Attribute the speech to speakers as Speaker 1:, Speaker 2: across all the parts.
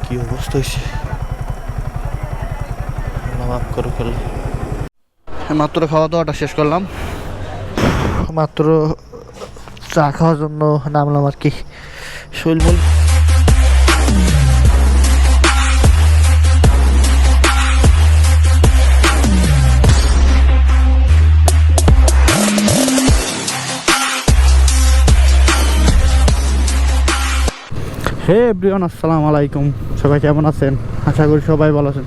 Speaker 1: কি অবস্থা হয়েছে, মাফ করে ফেল। মাত্র খাওয়া দাওয়াটা শেষ করলাম, মাত্র চা খাওয়ার জন্য নামলাম আর কি। শৈলমূল হে এভরিওয়ান, আসসালামু আলাইকুম। সবাই কেমন আছেন? আশা করি সবাই ভালো আছেন।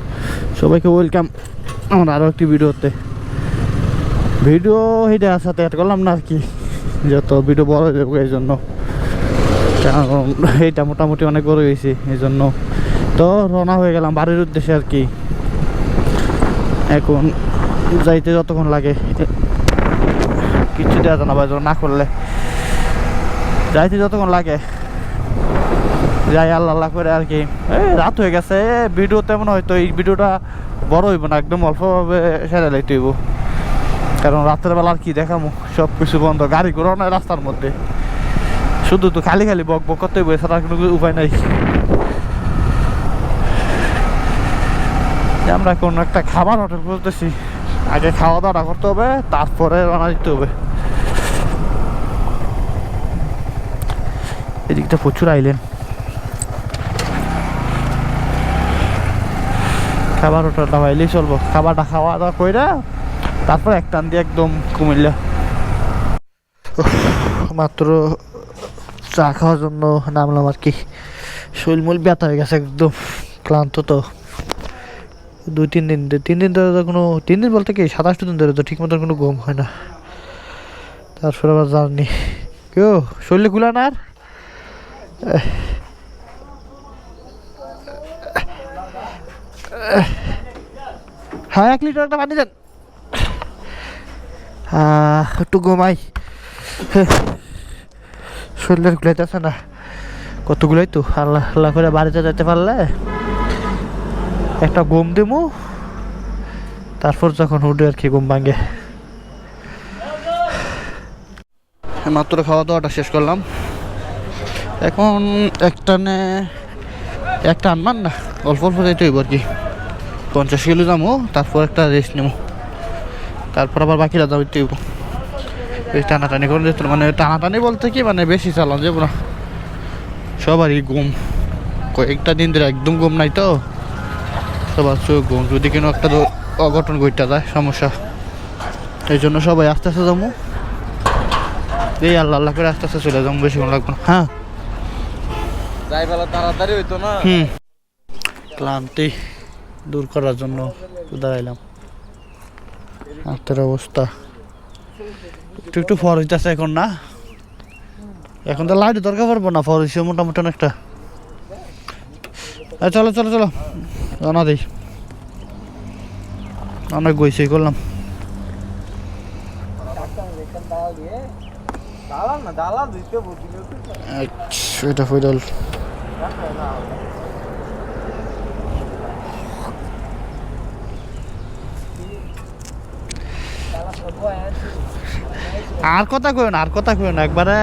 Speaker 1: সবাইকে ওয়েলকাম আমার আরও একটি ভিডিওতে। ভিডিও এটা সাথে অ্যাড করলাম না আর কি, যত ভিডিও বড় হয়ে যাবে এই জন্য, কারণ এইটা মোটামুটি অনেক বড় হয়েছে এই জন্য। তো রওনা হয়ে গেলাম বাড়ির উদ্দেশ্যে আর কি। এখন যাইতে যতক্ষণ লাগে কিচ্ছু দেওয়া যায় না ভাই, না করলে যাইতে যতক্ষণ লাগে যাই আল্লাহ আল্লাহ করে আর কি। রাত হয়ে গেছে, ভিডিও তেমন হয়তো এই ভিডিওটা বড় হইব না, একদম অল্পভাবে সেরে লাইতে হইব, কারণ রাতের বেলা আর কি দেখামো, সব কিছু বন্ধ, গাড়ি ঘোড়াও নাই রাস্তার মধ্যে, শুধু তো খালি খালি বক বক করতে হইব, এছাড়া কোনো উপায় নাই। আমরা কোন একটা খাবার হোটেল খুঁজতেছি, আগে খাওয়া দাওয়া করতে হবে, তারপরে রান্না দিতে হবে। এদিকটা প্রচুর আইলেন, খাবার হোটেলটা পাইলেই চলবো। খাবারটা খাওয়া দাওয়া করে তারপর এক টান দিয়ে একদম কুমিল্লা। মাত্র চা খাওয়ার জন্য নামলাম আর কি। শৈলমূল ব্যথা হয়ে গেছে, একদম ক্লান্ত তো। তিন দিন ধরে তো কোনো, 3 দিন বলতে কি 27 দিন ধরে তো ঠিক মতো কোনো ঘুম হয় না। তারপর আবার জার্নি, কেউ শরীরে কুলা না আর। হ্যাঁ 1 লিটার একটা পানি দেন, একটু ঘুমাই। শরীরের গুলাইতেছে না, কতগুলাই তো আল্লাহ আল্লাহ করে বাড়িতে যেতে পারলে একটা ঘুম দিমু, তারপর যখন উঠে আর কি ঘুম ভাঙে। মাত্র খাওয়া দাওয়াটা শেষ করলাম, এখন একটা আনমান না, অল্প অল্প যাইতে হইব আর কি। 50 কিলো যাবো, তারপর একটা রেস্ট নেবো, তারপর আবার বাকিরা যাইতে হইব। এই টানাটানি করে যেত, মানে টানাটানি বলতে কি, মানে বেশি চালান যাবো না, সবারই ঘুম, কয়েকটা দিন ধরে একদম ঘুম নাই তো, সবার চোখ ঘুম, যদি কোনো একটা অঘটন ঘটতে যায় সমস্যা, এই জন্য সবাই আস্তে আস্তে যাবো। এই আল্লাহ আল্লাহ করে আস্তে আস্তে চলে যাবো, বেশিক্ষণ লাগবে না। হ্যাঁ
Speaker 2: যাই বেলা তাড়াতাড়ি হইতো না।
Speaker 1: ক্লান্তি দূর করার জন্য দাঁড়াইলাম। হাতের অবস্থা একটু একটু ফর হইতেছে এখন, না এখন তো লাইট দরকার পড়বো না, ফর হয়েছে মোটামুটি অনেকটা। চলো চলো চলো রানা দিই, অনেক গইছে করলাম। এটা ফইডল আর কথা কই না, আর কথা কই না, একবারে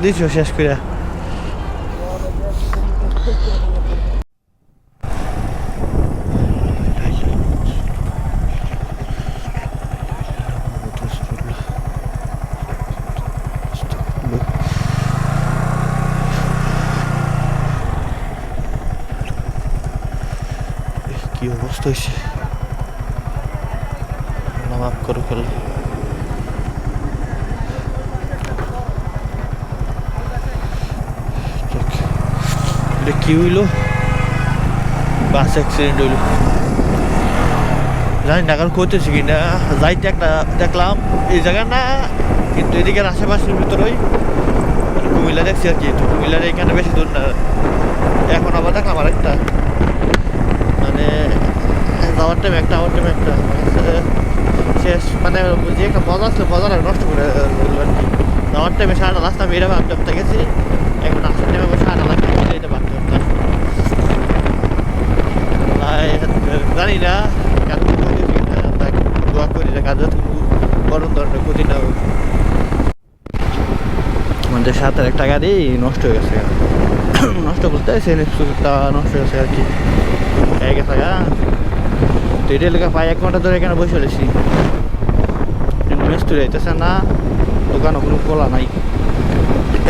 Speaker 1: দিছো শেষ করে। কি অবস্থা হয়েছে, মাফ করে ফেল। এটা কি হইলো, বাস অ্যাক্সিডেন্ট হইলো, জানি না কারণ করতেছি কিনা। যাইতে একটা দেখলাম এই জায়গা না, কিন্তু এদিকের আশেপাশের ভিতরেই কুমিল্লা দেখছি আর কি, তো কুমিল্লার এখানে বেশি দূর না। এখন আবার দেখলাম আর একটা, মানে যাওয়ার টাইম একটা, আমার টাইম একটা, শেষ মানে যে একটা মজা আসলে মজাটা নষ্ট করে আর কি। যাওয়ার টাইমে সারাটা রাস্তা আমি এরকম ভাবতে গেছি, এখন আসার টাইমে সারাটা রাস্তা এটা ভাবতে হতাম। জানি না কেন দোয়া করি না, কাজ গরম ধরনের ক্ষতি না হোক। আমাদের সাথে একটা গাড়ি নষ্ট হয়ে গেছে নষ্ট বলতে সেটা নষ্ট হয়ে গেছে আর কি হয়ে গেছে তো এটা লেখা প্রায় 1 ঘন্টা ধরে এখানে বসে রয়েছি কিন্তু মিস্ত্রি আইতেছে না দোকানও কোনো খোলা নাই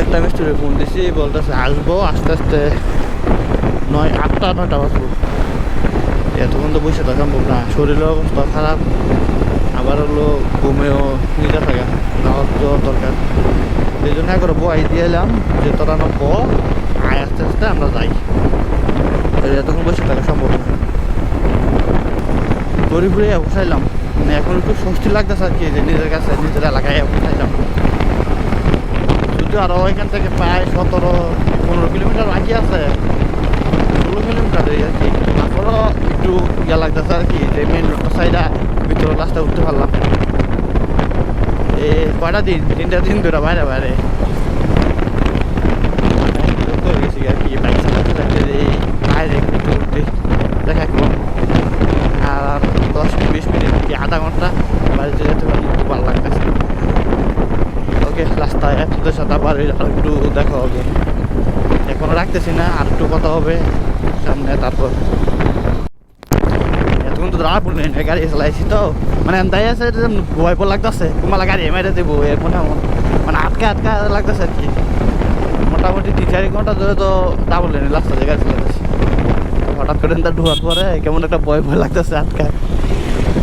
Speaker 1: একটা মিস্ত্রি ফোন দিছি বলতেছে আসবো আস্তে আস্তে 8টা 9টা বাজবো এতক্ষণ তো বসে থাকা সম্ভব না শরীরের অবস্থা খারাপ আবার হলো ঘুমেও নিতে থাকা যাওয়ার তো দরকার এই জন্য একবার বই দিয়ে এলাম যে তোরা না আয় আস্তে আস্তে আমরা যাই এতক্ষণ বসে থাকা সম্ভব না ঘুরে ঘুরে বসাইলাম মানে এখন একটু স্বস্তি লাগতেছে আর কি যে নিজের কাছে নিজের এলাকায় বসাইলাম যদিও আরও এখান থেকে প্রায় 17-15 কিলোমিটার বাকি আছে 16 কিলোমিটার আর কি তারপরও একটু ইয়া লাগতেছে আর কি যে মেন রোডটা সাইডে ভিতরে রাস্তায় উঠতে পারলাম এই কয়টা দিন 3টা দিন ধরে বাইরে বাইরে গেছি আর কি বাইক চালাতে থাকতে বাইরে উঠতে দেখা করবো আর 10-20 মিনিট কি আধা ঘন্টা বাড়িতে যেতে পারলে খুব ভালো লাগতেছে ওকে রাস্তায় আপনাদের সাথে আবার একটু দেখা হবে এখনো রাখতেছি না আর একটু কথা হবে সামনে তারপর এতক্ষণ তো দাঁড়া পড়লেন গাড়ি চালাইছি তো মানে দায় আছে ভয় পর লাগতেছে তোমার গাড়ি মেরে দেবো মনে মানে আটকা লাগতেছে আর কি মোটামুটি 3-4 ঘন্টা ধরে তো ডাবল লেনে রাস্তা জায়গায় চালাতেছি হঠাৎ করে তার ঢোয়ার পরে কেমন একটা ভয় লাগতেছে আটকায়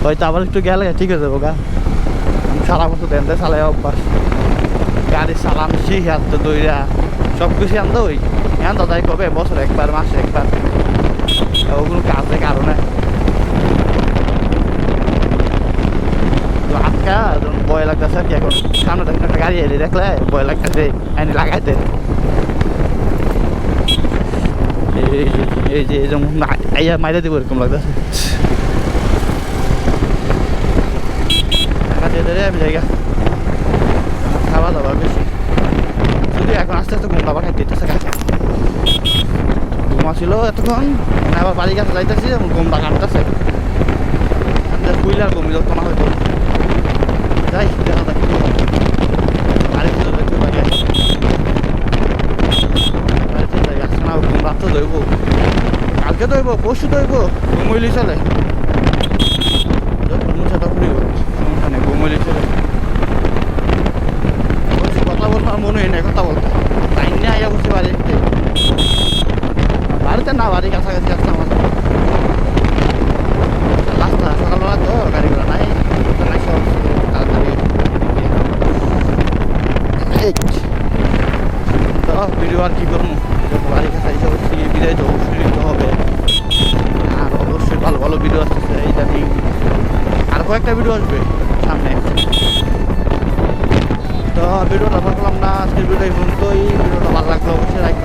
Speaker 1: হয়তো আবার একটু গেলে ঠিক হয়ে যাবো গা সারা বছর দেন চালাই অভ্যাস গাড়ি চালান শিখ আনতো দইরা সব কিছু আনতো ওই আনতো তাই কবে বছর একবার মাসে একবার ওগুলো কাজের কারণে আটকা ভয় লাগতেছে আর কি এখন সামনে দেখুন একটা গাড়ি এলে দেখলে ভয় লাগতেছে আইনি লাগাইতে এই যে যেমন মাইরে দেবো এরকম লাগতেছে আমি জায়গা খাওয়া দাওয়া বেশি শুধু এখন আস্তে আস্তে ঘুম আবার খাইতে ইচ্ছা কাছে ঘুমা ছিল এতক্ষণ আবার বাড়ি কাছে যাইতেছি ঘুমটা কাটতেছে কুইলার ঘুমি যত না হয়তো যাই দেখা যাক বাড়িতে তো দেখতে পাই বাড়িতে যাই আসছে না ঘুম রাত তো দইব কালকে দইব পরশু দইব ঘুমইলি চলে মুছাটা ফুরিব সমস্যা নেই ঘুমইলি চলে কথা বলবো আর মনে হয় না কথা বলতে টাইম নিয়ে আইয়া বসে বাড়িতে না বাড়ির কাছাকাছি আসলাম রাস্তা সকালবেলা তো গাড়িগুলো নাই তাড়াতাড়ি তো ভিডিও আর কি করবো বাড়ির কাছে এসে বলছি বিদায় তো অবশ্যই নিতে হবে আর অবশ্যই ভালো ভালো ভিডিও আসতেছে এইটা নিয়ে আর কয়েকটা ভিডিও আসবে সামনে তো ভিডিওটা ভাবলাম না আজকের ভিডিও এই পর্যন্তই ভিডিওটা ভালো লাগলো অবশ্যই লাইক